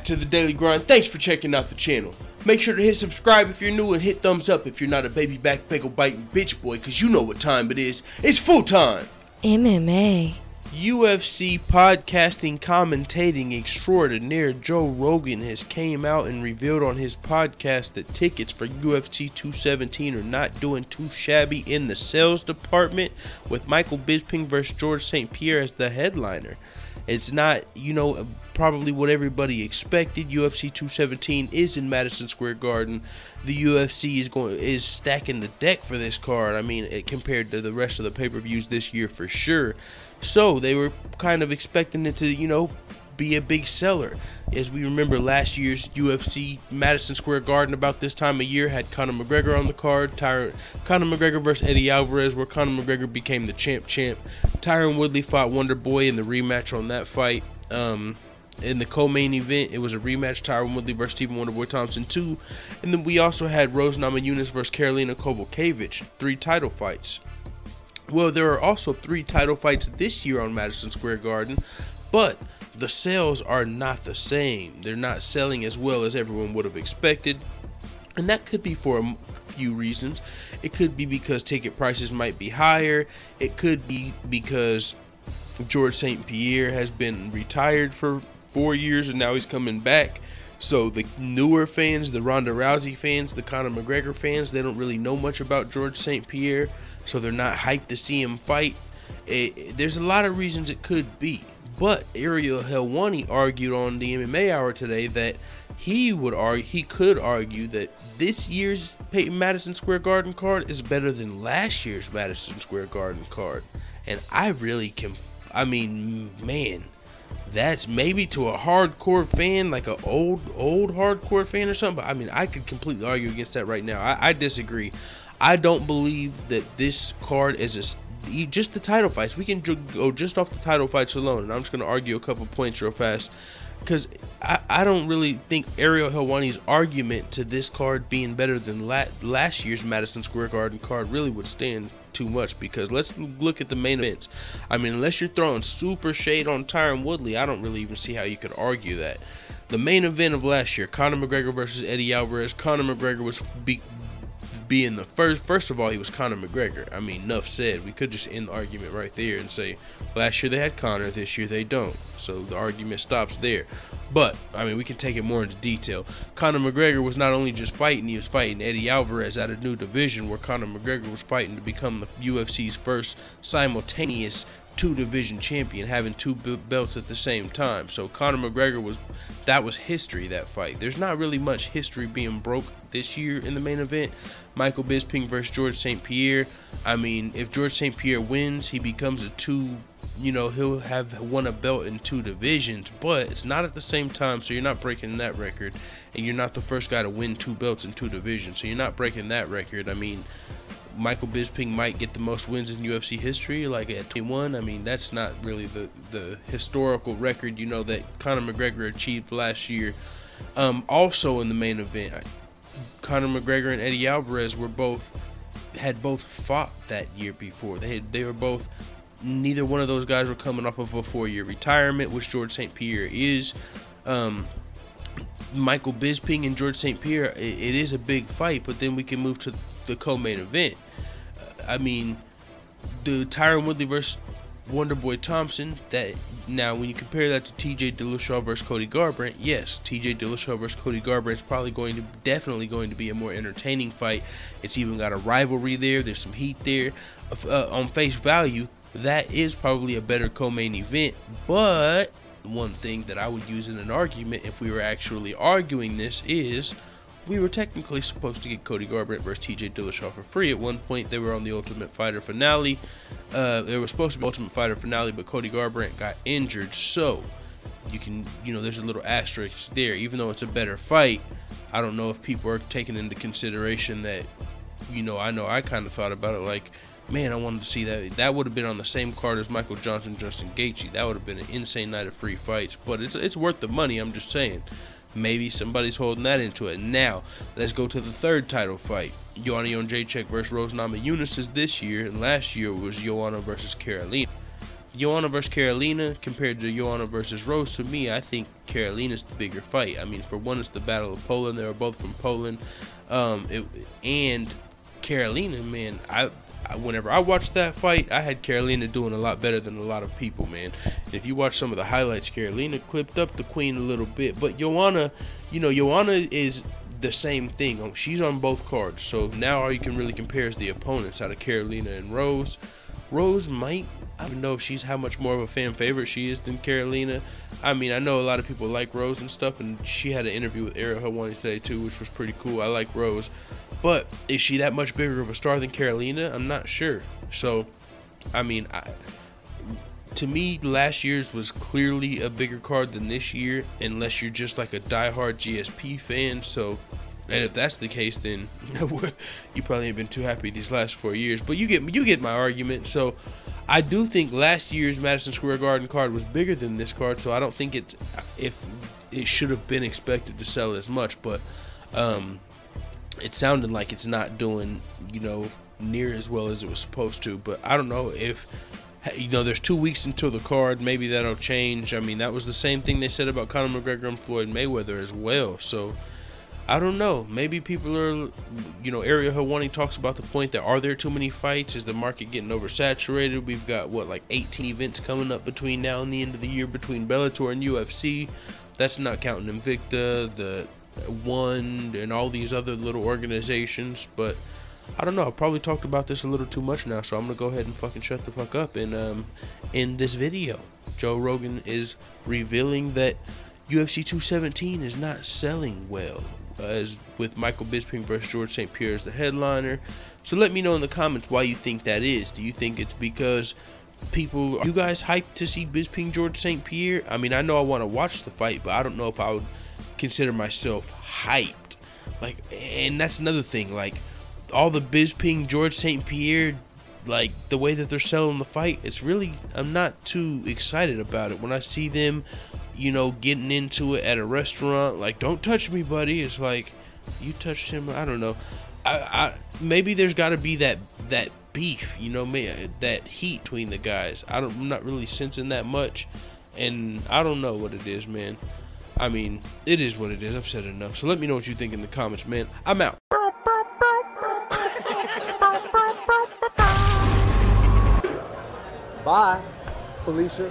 back to the Daily Grind. Thanks for checking out the channel. Make sure to hit subscribe if you're new and hit thumbs up if you're not a baby back bagel biting bitch boy, cause you know what time it is. It's full time. MMA. UFC podcasting commentating extraordinaire Joe Rogan has came out and revealed on his podcast that tickets for UFC 217 are not doing too shabby in the sales department, with Michael Bisping versus George St. Pierre as the headliner. It's not, probably what everybody expected. UFC 217 is in Madison Square Garden. The UFC is stacking the deck for this card. I mean, compared to the rest of the pay-per-views this year for sure. So they were kind of expecting it to, be a big seller. As we remember, last year's UFC Madison Square Garden about this time of year had Conor McGregor on the card. Conor McGregor versus Eddie Alvarez, where Conor McGregor became the champ. Tyron Woodley fought Wonder Boy in the rematch on that fight. In the co-main event, it was a rematch, Tyron Woodley versus Stephen Wonderboy Thompson 2. And then we also had Rose Namajunas versus Karolina Kowalkiewicz, 3 title fights. Well, there are also 3 title fights this year on Madison Square Garden, but the sales are not the same. They're not selling as well as everyone would have expected, and that could be for a few reasons. It could be because ticket prices might be higher. It could be because George St. Pierre has been retired for 4 years and now he's coming back. So the newer fans, the Ronda Rousey fans, the Conor McGregor fans, they don't really know much about George St. Pierre, so they're not hyped to see him fight. There's a lot of reasons it could be. But Ariel Helwani argued on the MMA Hour today that he could argue that this year's Madison Square Garden card is better than last year's Madison Square Garden card. And I really can, man, that's maybe to a hardcore fan, like an old hardcore fan or something. But I could completely argue against that right now. I disagree. I don't believe that this card is just the title fights. We can go just off the title fights alone, and I'm just going to argue a couple points real fast, because I don't really think Ariel Helwani's argument to this card being better than last year's Madison Square Garden card really would stand too much, because let's look at the main events. Unless you're throwing super shade on Tyron Woodley, I don't really even see how you could argue that. The main event of last year, Conor McGregor versus Eddie Alvarez. Conor McGregor was being the first of all, he was Conor McGregor. Enough said. We could just end the argument right there and say last year they had Conor, this year they don't. So the argument stops there. But we can take it more into detail. Conor McGregor was not only just fighting, he was fighting Eddie Alvarez at a new division, where Conor McGregor was fighting to become the UFC's first simultaneous 2-division champion, having 2 belts at the same time. So Conor McGregor that was history, that fight. There's not really much history being broke this year in the main event. Michael Bisping versus George St. Pierre. If George St. Pierre wins, he becomes he'll have won a belt in 2 divisions, but it's not at the same time, so you're not breaking that record, and you're not the first guy to win 2 belts in 2 divisions, so you're not breaking that record. Michael Bisping might get the most wins in UFC history, like at 21. That's not really the historical record, that Conor McGregor achieved last year. Also in the main event, Conor McGregor and Eddie Alvarez had both fought that year before. They were both, neither one of those guys were coming off of a 4-year retirement, which George St. Pierre is. Michael Bisping and George St. Pierre, it is a big fight, but then we can move to the co-main event. The Tyron Woodley versus Wonderboy Thompson, that now when you compare that to TJ Dillashaw versus Cody Garbrandt, yes, TJ Dillashaw versus Cody Garbrandt is probably definitely going to be a more entertaining fight. It's even got a rivalry there. There's some heat there. On face value, that is probably a better co-main event. But one thing that I would use in an argument, if we were actually arguing this, is we were technically supposed to get Cody Garbrandt versus TJ Dillashaw for free. At one point, they were on the Ultimate Fighter finale. They were supposed to be Ultimate Fighter finale, but Cody Garbrandt got injured. So you can, there's a little asterisk there. Even though it's a better fight, I don't know if people are taking into consideration that, I know I kind of thought about it like, man, I wanted to see that. That would have been on the same card as Michael Johnson, Justin Gaethje. That would have been an insane night of free fights. But it's worth the money, I'm just saying. Maybe somebody's holding that into it. Now, let's go to the 3rd title fight. Joanna Jędrzejczyk versus Rose Namajunas is this year, and last year was Joanna versus Karolina. Joanna versus Carolina compared to Joanna versus Rose, to me, I think Carolina's the bigger fight. I mean, for one, it's the Battle of Poland. They were both from Poland. And Carolina, man, whenever I watched that fight, I had Carolina doing a lot better than a lot of people, man. And if you watch some of the highlights, Carolina clipped up the queen a little bit. But Joanna, you know, Joanna is the same thing. She's on both cards. So now all you can really compare is the opponents out of Carolina and Rose. Rose might, I don't know if she's how much more of a fan favorite she is than Carolina. I mean, I know a lot of people like Rose and stuff, and she had an interview with Ariel Helwani today too, which was pretty cool. I like Rose, but is she that much bigger of a star than Carolina? I'm not sure. So, I mean, to me, last year's was clearly a bigger card than this year, unless you're just like a diehard GSP fan. So, and if that's the case, then you probably ain't been too happy these last 4 years. But you get my argument. So I do think last year's Madison Square Garden card was bigger than this card. So I don't think it should have been expected to sell as much. But it sounded like it's not doing, you know, near as well as it was supposed to. But I don't know if, you know, there's 2 weeks until the card. Maybe that'll change. I mean, that was the same thing they said about Conor McGregor and Floyd Mayweather as well. So I don't know. Maybe people are, you know, Ariel Helwani talks about the point that, are there too many fights? Is the market getting oversaturated? We've got, what, like 18 events coming up between now and the end of the year between Bellator and UFC. That's not counting Invicta, the One, and all these other little organizations. But I don't know. I've probably talked about this a little too much now, so I'm going to go ahead and fucking shut the fuck up. And in this video, Joe Rogan is revealing that UFC 217 is not selling well, as with Michael Bisping versus George St. Pierre as the headliner. So let me know in the comments why you think that is. Do you think it's because are you guys hyped to see Bisping George St. Pierre? I mean, I know I want to watch the fight, but I don't know if I would consider myself hyped. Like, and that's another thing, like all the Bisping George St. Pierre, like the way that they're selling the fight, it's really, I'm not too excited about it. When I see them, you know, getting into it at a restaurant, like, don't touch me, buddy. It's like, you touched him. I don't know. Maybe there's got to be that beef, you know, that heat between the guys. I'm not really sensing that much, and I don't know what it is, man. I mean, it is what it is. I've said enough. So let me know what you think in the comments, man. I'm out. Bye, Felicia.